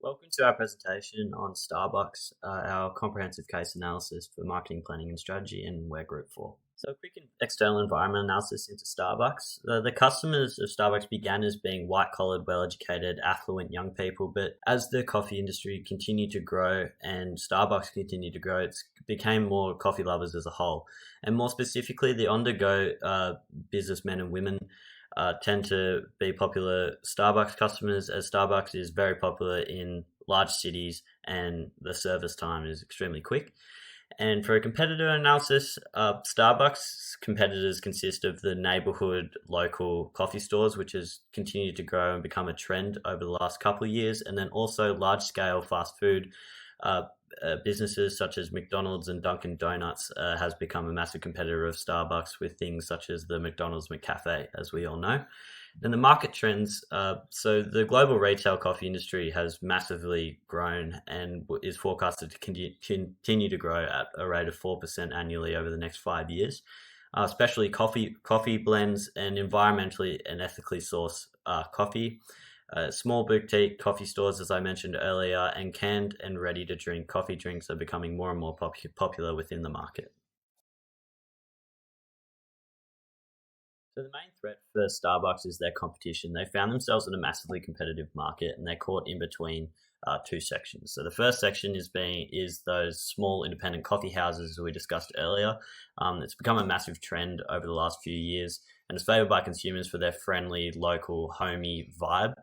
Welcome to our presentation on Starbucks, our comprehensive case analysis for marketing planning and strategy, and we're Group 4. So a quick external environment analysis into Starbucks. The customers of Starbucks began as being white-collared, well-educated, affluent young people, but as the coffee industry continued to grow and Starbucks continued to grow, it became more coffee lovers as a whole. And more specifically, the on-the-go businessmen and women tend to be popular Starbucks customers, as Starbucks is very popular in large cities and the service time is extremely quick. And for a competitor analysis, Starbucks competitors consist of the neighborhood local coffee stores, which has continued to grow and become a trend over the last couple of years, and then also large scale fast food businesses such as McDonald's and Dunkin' Donuts has become a massive competitor of Starbucks with things such as the McDonald's McCafe, as we all know. And the market trends, so the global retail coffee industry has massively grown and is forecasted to continue to grow at a rate of 4% annually over the next 5 years. Especially coffee blends and environmentally and ethically sourced coffee. Small boutique coffee stores, as I mentioned earlier, and canned and ready-to-drink coffee drinks are becoming more and more popular within the market. So the main threat for Starbucks is their competition. They found themselves in a massively competitive market, and they're caught in between two sections. So the first section is those small independent coffee houses we discussed earlier. It's become a massive trend over the last few years, and it's favoured by consumers for their friendly, local, homey vibe.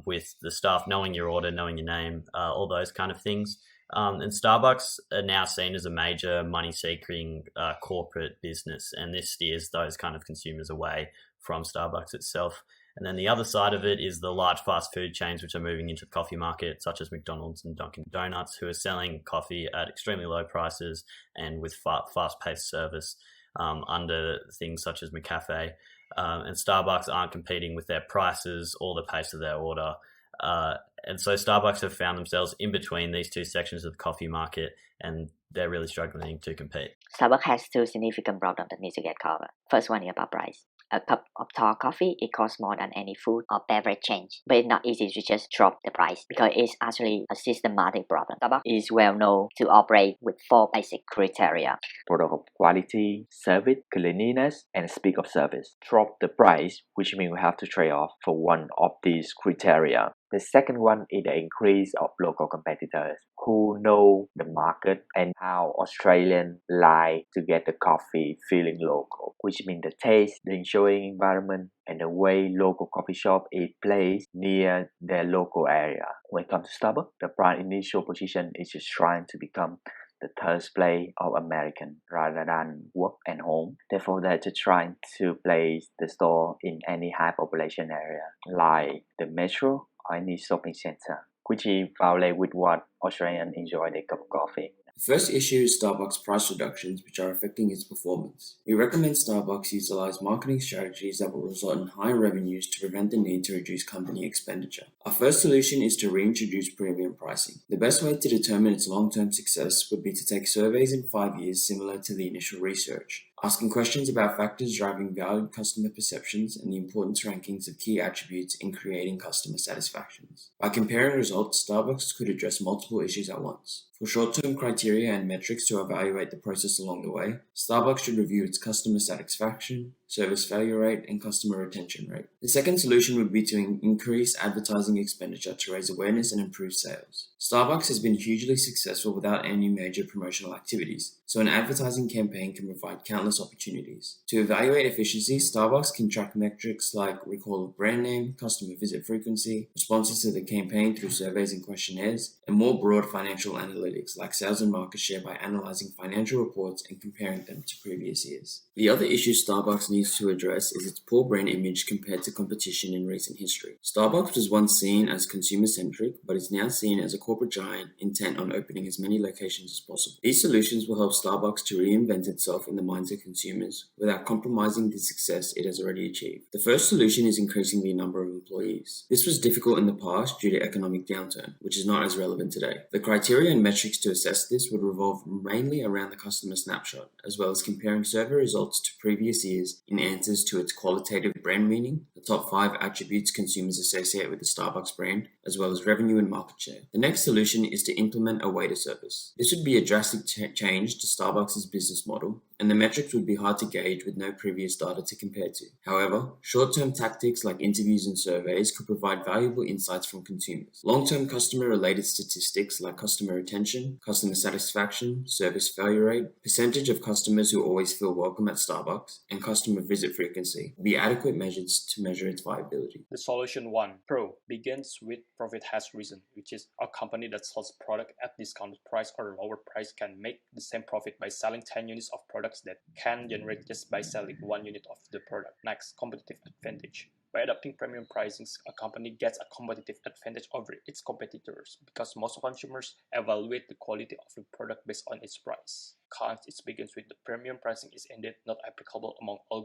With the staff knowing your order, knowing your name, all those kind of things. And Starbucks are now seen as a major money-seeking corporate business, and this steers those kind of consumers away from Starbucks itself. And then the other side of it is the large fast food chains which are moving into the coffee market, such as McDonald's and Dunkin' Donuts, who are selling coffee at extremely low prices and with fast-paced service under things such as McCafe. And Starbucks aren't competing with their prices or the pace of their order. And so Starbucks have found themselves in between these two sections of the coffee market, and they're really struggling to compete. Starbucks has two significant problems that need to get covered. First one is about price. A cup of tall coffee, it costs more than any food or beverage chain, but it's not easy to just drop the price because it's actually a systematic problem. Starbucks is well known to operate with 4 basic criteria: product of quality, service, cleanliness, and speed of service. Drop the price, which means we have to trade off for one of these criteria. The second one is the increase of local competitors who know the market and how Australians like to get the coffee feeling local, which means the taste, the enjoying environment, and the way local coffee shop is placed near their local area. When it comes to Starbucks, the brand initial position is just trying to become the third place of American rather than work and home. Therefore, they're just trying to place the store in any high population area like the metro or any shopping center, which is violate with what Australians enjoy their cup of coffee. The first issue is Starbucks' price reductions, which are affecting its performance. We recommend Starbucks utilize marketing strategies that will result in higher revenues to prevent the need to reduce company expenditure. Our first solution is to reintroduce premium pricing. The best way to determine its long-term success would be to take surveys in 5 years similar to the initial research, asking questions about factors driving valued customer perceptions and the importance rankings of key attributes in creating customer satisfactions. By comparing results, Starbucks could address multiple issues at once. For short-term criteria and metrics to evaluate the process along the way, Starbucks should review its customer satisfaction, service failure rate, and customer retention rate. The second solution would be to increase advertising expenditure to raise awareness and improve sales. Starbucks has been hugely successful without any major promotional activities, so an advertising campaign can provide countless opportunities. To evaluate efficiency, Starbucks can track metrics like recall of brand name, customer visit frequency, responses to the campaign through surveys and questionnaires, and more broad financial analytics like sales and market share by analyzing financial reports and comparing them to previous years. The other issue Starbucks needs to address is its poor brand image compared to competition in recent history. Starbucks was once seen as consumer-centric, but is now seen as a corporate giant intent on opening as many locations as possible. These solutions will help Starbucks to reinvent itself in the minds of consumers without compromising the success it has already achieved. The first solution is increasing the number of employees. This was difficult in the past due to economic downturn, which is not as relevant today. The criteria and metrics to assess this would revolve mainly around the customer snapshot, as well as comparing survey results to previous years in answers to its qualitative brand meaning, the top 5 attributes consumers associate with the Starbucks brand, as well as revenue and market share. The next solution is to implement a waiter service. This would be a drastic change to Starbucks' business model, and the metrics would be hard to gauge with no previous data to compare to. However, short-term tactics like interviews and surveys could provide valuable insights from consumers. Long-term customer-related statistics like customer retention, customer satisfaction, service failure rate, percentage of customers who always feel welcome at Starbucks, and customer visit frequency will be adequate measures to measure its viability. The solution 1, Pro, begins with profit has risen, which is a company that sells product at discounted price or lower price can make the same profit by selling 10 units of products that can generate just by selling 1 unit of the product. Next, competitive advantage. By adopting premium pricing, a company gets a competitive advantage over its competitors because most consumers evaluate the quality of the product based on its price. Cons, it begins with the premium pricing is indeed not applicable among all